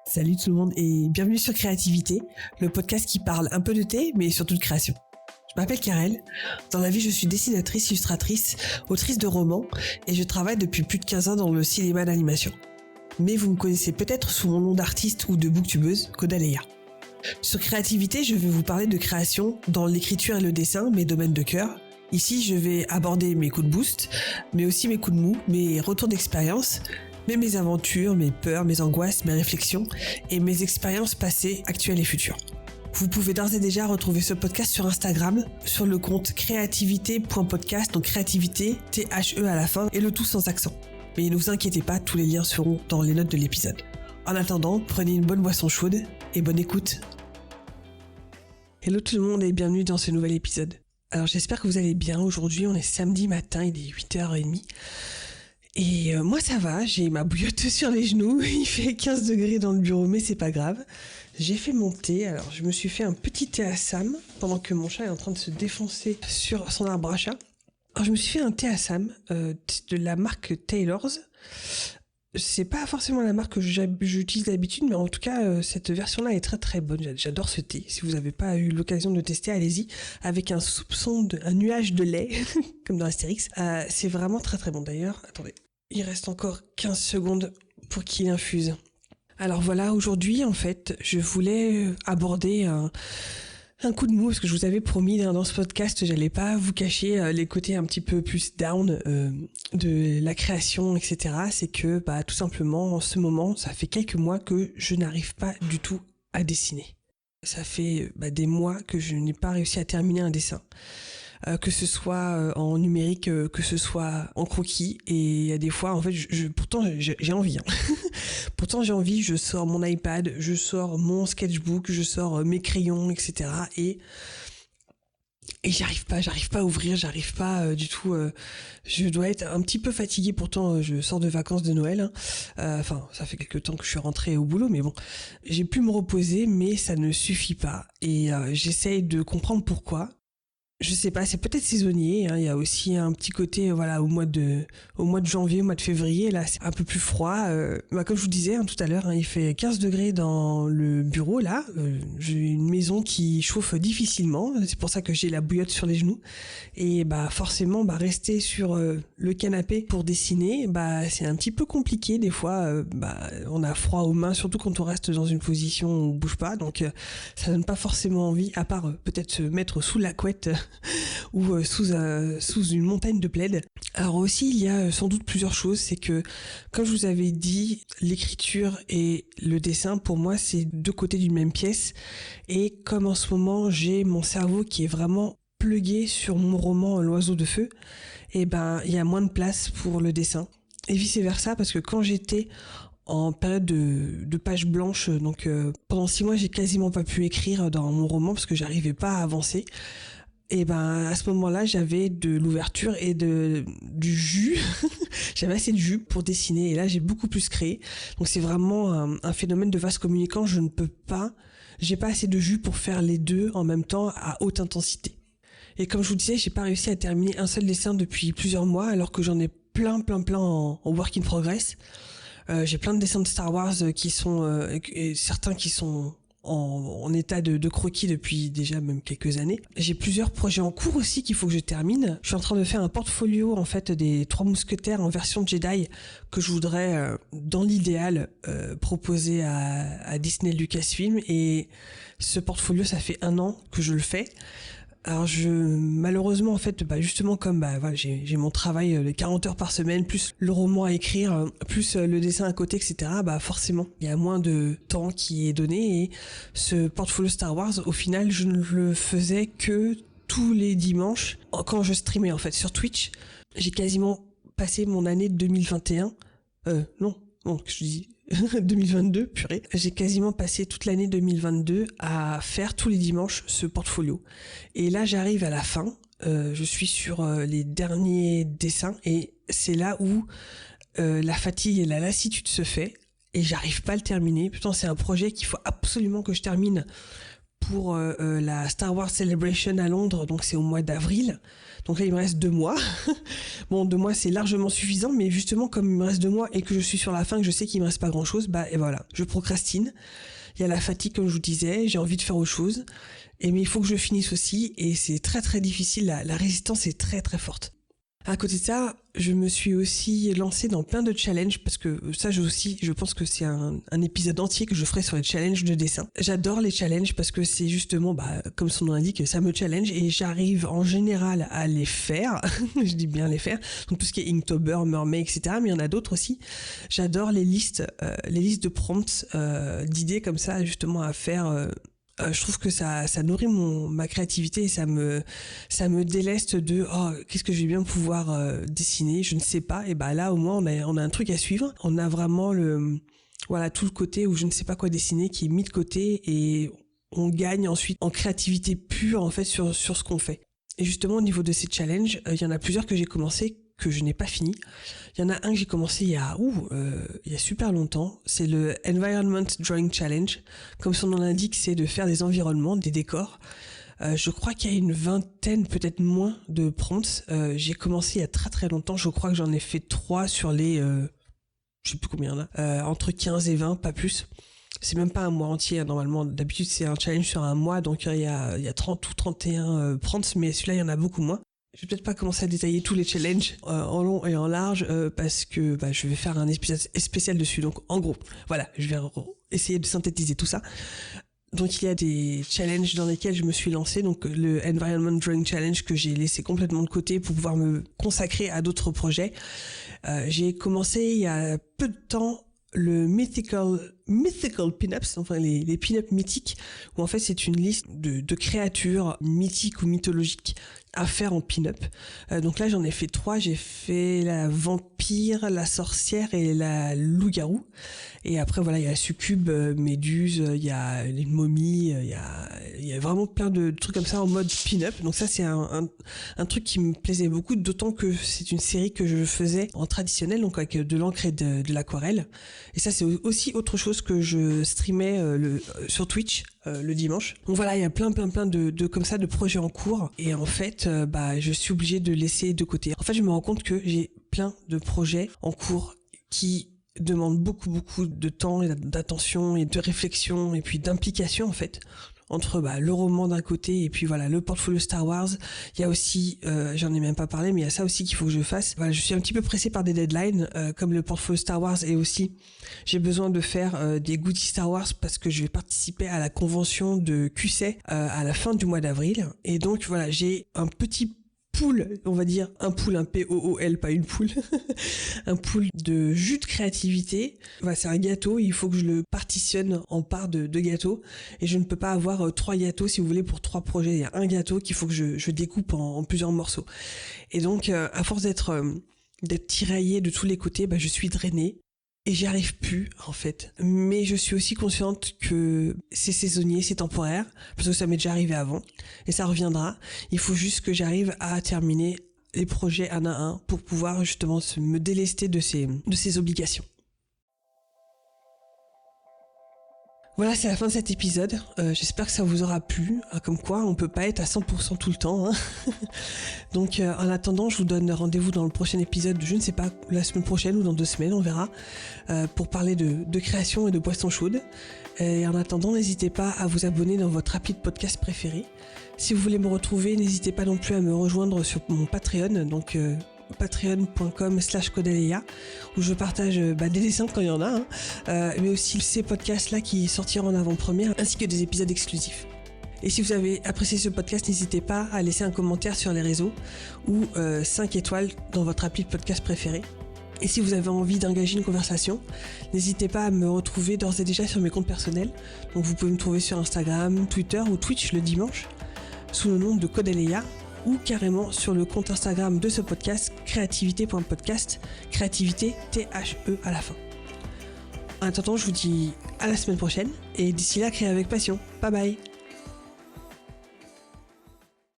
Salut tout le monde et bienvenue sur Créativité, le podcast qui parle un peu de thé mais surtout de création. Je m'appelle Karel, dans la vie je suis dessinatrice, illustratrice, autrice de romans et je travaille depuis plus de 15 ans dans le cinéma d'animation. Mais vous me connaissez peut-être sous mon nom d'artiste ou de booktubeuse, Kodaleya. Sur Créativité, je vais vous parler de création dans l'écriture et le dessin, mes domaines de cœur. Ici, je vais aborder mes coups de boost, mais aussi mes coups de mou, mes retours d'expérience, mais mes aventures, mes peurs, mes angoisses, mes réflexions et mes expériences passées, actuelles et futures. Vous pouvez d'ores et déjà retrouver ce podcast sur Instagram, sur le compte créativité.podcast, donc créativité, T-H-E à la fin, et le tout sans accent. Mais ne vous inquiétez pas, tous les liens seront dans les notes de l'épisode. En attendant, prenez une bonne boisson chaude et bonne écoute. Hello tout le monde et bienvenue dans ce nouvel épisode. Alors j'espère que vous allez bien. Aujourd'hui on est samedi matin, il est 8h30. Et moi ça va, j'ai ma bouillotte sur les genoux, il fait 15 degrés dans le bureau mais c'est pas grave. J'ai fait mon thé, alors je me suis fait un petit thé à Sam pendant que mon chat est en train de se défoncer sur son arbre à chat. Alors je me suis fait un thé à Sam de la marque Taylor's. C'est pas forcément la marque que j'utilise d'habitude, mais en tout cas cette version-là est très très bonne. J'adore ce thé. Si vous n'avez pas eu l'occasion de le tester, allez-y. Avec un nuage de lait, comme dans Astérix. C'est vraiment très très bon. D'ailleurs, attendez, il reste encore 15 secondes pour qu'il infuse. Alors voilà, aujourd'hui en fait, je voulais aborder un coup de mou, parce que je vous avais promis dans ce podcast, j'allais pas vous cacher les côtés un petit peu plus down de la création, etc. C'est que tout simplement en ce moment, ça fait quelques mois que je n'arrive pas du tout à dessiner. Ça fait des mois que je n'ai pas réussi à terminer un dessin. Que ce soit en numérique, que ce soit en croquis, et il y a des fois en fait pourtant j'ai envie pourtant j'ai envie, je sors mon iPad, je sors mon sketchbook, je sors mes crayons, etc. et j'arrive pas à ouvrir, j'arrive pas du tout, je dois être un petit peu fatiguée, pourtant je sors de vacances de Noël, enfin ça fait quelque temps que je suis rentrée au boulot, mais bon, j'ai pu me reposer, mais ça ne suffit pas, et j'essaye de comprendre pourquoi. Je sais pas, c'est peut-être saisonnier, il y a aussi un petit côté, au mois de janvier, au mois de février, là, c'est un peu plus froid. Comme je vous disais tout à l'heure, il fait 15 degrés dans le bureau, là. J'ai une maison qui chauffe difficilement, c'est pour ça que j'ai la bouillotte sur les genoux. Et forcément, rester sur le canapé pour dessiner, c'est un petit peu compliqué des fois. On a froid aux mains, surtout quand on reste dans une position où on bouge pas, donc ça donne pas forcément envie, à part peut-être se mettre sous la couette ou sous une montagne de plaid. Alors aussi, il y a sans doute plusieurs choses. C'est que, comme je vous avais dit, l'écriture et le dessin, pour moi, c'est deux côtés d'une même pièce. Et comme en ce moment, j'ai mon cerveau qui est vraiment plugué sur mon roman L'Oiseau de Feu, et il y a moins de place pour le dessin. Et vice versa, parce que quand j'étais en période de page blanche, donc pendant 6 mois, j'ai quasiment pas pu écrire dans mon roman parce que j'arrivais pas à avancer. Et à ce moment-là, j'avais de l'ouverture et du jus. J'avais assez de jus pour dessiner, et là j'ai beaucoup plus créé. Donc c'est vraiment un phénomène de vase communicant. J'ai pas assez de jus pour faire les deux en même temps à haute intensité. Et comme je vous disais, j'ai pas réussi à terminer un seul dessin depuis plusieurs mois, alors que j'en ai plein en work in progress. J'ai plein de dessins de Star Wars qui sont et certains qui sont en état de croquis depuis déjà même quelques années. J'ai plusieurs projets en cours aussi qu'il faut que je termine. Je suis en train de faire un portfolio en fait des 3 mousquetaires en version Jedi que je voudrais dans l'idéal proposer à Disney Lucasfilm, et ce portfolio ça fait 1 an que je le fais. Alors malheureusement en fait justement comme j'ai mon travail de 40 heures par semaine, plus le roman à écrire, plus le dessin à côté, etc. Forcément il y a moins de temps qui est donné, et ce portfolio Star Wars au final je ne le faisais que tous les dimanches quand je streamais en fait sur Twitch. J'ai quasiment passé mon année de 2021 je dis 2022, purée. J'ai quasiment passé toute l'année 2022 à faire tous les dimanches ce portfolio. Et là, j'arrive à la fin. Je suis sur les derniers dessins, et c'est là où la fatigue et la lassitude se fait, et j'arrive pas à le terminer. Pourtant, c'est un projet qu'il faut absolument que je termine pour la Star Wars Celebration à Londres, donc c'est au mois d'avril. Donc là, il me reste 2 mois. Bon, 2 mois, c'est largement suffisant, mais justement, comme il me reste 2 mois et que je suis sur la fin, que je sais qu'il me reste pas grand-chose, et voilà, je procrastine. Il y a la fatigue, comme je vous disais, j'ai envie de faire autre chose. Mais il faut que je finisse aussi, et c'est très très difficile, la résistance est très très forte. À côté de ça, je me suis aussi lancée dans plein de challenges, parce que ça, je pense que c'est un épisode entier que je ferai sur les challenges de dessin. J'adore les challenges parce que c'est justement, comme son nom l'indique, ça me challenge et j'arrive en général à les faire. Je dis bien les faire. Donc tout ce qui est Inktober, Mermaid, etc. Mais il y en a d'autres aussi. J'adore les listes de prompts, d'idées comme ça, justement à faire. Je trouve que ça nourrit ma créativité et ça me déleste de qu'est-ce que je vais bien pouvoir dessiner, je ne sais pas. Et là au moins on a un truc à suivre. On a vraiment tout le côté où je ne sais pas quoi dessiner qui est mis de côté et on gagne ensuite en créativité pure en fait sur ce qu'on fait. Et justement au niveau de ces challenges, il y en a plusieurs que j'ai commencé que je n'ai pas fini. Il y en a un que j'ai commencé il y a super longtemps. C'est le Environment Drawing Challenge. Comme son nom l'indique, c'est de faire des environnements, des décors. Je crois qu'il y a une 20aine, peut-être moins, de prompts. J'ai commencé il y a très très longtemps. Je crois que j'en ai fait 3 sur les... je sais plus combien là. Entre 15 et 20, pas plus. C'est même pas un mois entier, hein, normalement. D'habitude, c'est un challenge sur un mois. Donc, il y a 30 ou 31 prompts. Mais celui-là, il y en a beaucoup moins. Je vais peut-être pas commencer à détailler tous les challenges en long et en large parce que je vais faire un épisode spécial dessus. Donc en gros, voilà, je vais essayer de synthétiser tout ça. Donc il y a des challenges dans lesquels je me suis lancée. Donc le Environment Drawing Challenge que j'ai laissé complètement de côté pour pouvoir me consacrer à d'autres projets. J'ai commencé il y a peu de temps le Mythical Pin-Ups, enfin les pin-ups mythiques, où en fait c'est une liste de créatures mythiques ou mythologiques à faire en pin-up. Donc là j'en ai fait 3, j'ai fait la vampire, la sorcière et la loup-garou. Et après voilà, il y a la succube, méduse, il y a les momies, il y a vraiment plein de trucs comme ça en mode pin-up. Donc ça c'est un truc qui me plaisait beaucoup, d'autant que c'est une série que je faisais en traditionnel, donc avec de l'encre et de l'aquarelle. Et ça c'est aussi autre chose que je streamais sur Twitch le dimanche. Donc voilà, il y a plein de comme ça de projets en cours et en fait je suis obligée de laisser de côté. En fait, je me rends compte que j'ai plein de projets en cours qui demandent beaucoup de temps et d'attention et de réflexion et puis d'implication en fait. Entre le roman d'un côté et puis voilà le portfolio Star Wars. Il y a aussi, j'en ai même pas parlé, mais il y a ça aussi qu'il faut que je fasse. Voilà, je suis un petit peu pressée par des deadlines comme le portfolio Star Wars et aussi j'ai besoin de faire des goodies Star Wars parce que je vais participer à la convention de QC à la fin du mois d'avril. Et donc voilà, j'ai un petit pool, on va dire un P-O-O-L, pas une poule, un pool de jus de créativité. C'est un gâteau, il faut que je le partitionne en parts de gâteaux et je ne peux pas avoir 3 gâteaux si vous voulez pour 3 projets. Il y a un gâteau qu'il faut que je découpe en plusieurs morceaux. Et donc à force d'être tiraillée de tous les côtés, je suis drainée. Et j'y arrive plus, en fait. Mais je suis aussi consciente que c'est saisonnier, c'est temporaire, parce que ça m'est déjà arrivé avant, et ça reviendra. Il faut juste que j'arrive à terminer les projets un à un pour pouvoir justement me délester de ces obligations. Voilà, c'est la fin de cet épisode. J'espère que ça vous aura plu. Comme quoi, on peut pas être à 100% tout le temps. Hein. Donc, en attendant, je vous donne rendez-vous dans le prochain épisode. Je ne sais pas, la semaine prochaine ou dans 2 semaines, on verra, pour parler de création et de boissons chaudes. Et en attendant, n'hésitez pas à vous abonner dans votre appli de podcast préféré. Si vous voulez me retrouver, n'hésitez pas non plus à me rejoindre sur mon Patreon. Donc, patreon.com/Codaleia où je partage des dessins quand il y en a, mais aussi ces podcasts là qui sortiront en avant-première ainsi que des épisodes exclusifs. Et si vous avez apprécié ce podcast, n'hésitez pas à laisser un commentaire sur les réseaux ou 5 étoiles dans votre appli de podcast préféré. Et si vous avez envie d'engager une conversation, n'hésitez pas à me retrouver d'ores et déjà sur mes comptes personnels. Donc vous pouvez me trouver sur Instagram, Twitter ou Twitch le dimanche sous le nom de Codaleia, ou carrément sur le compte Instagram de ce podcast, créativité.podcast, créativité T-H-E à la fin. En attendant, je vous dis à la semaine prochaine, et d'ici là, créez avec passion. Bye bye.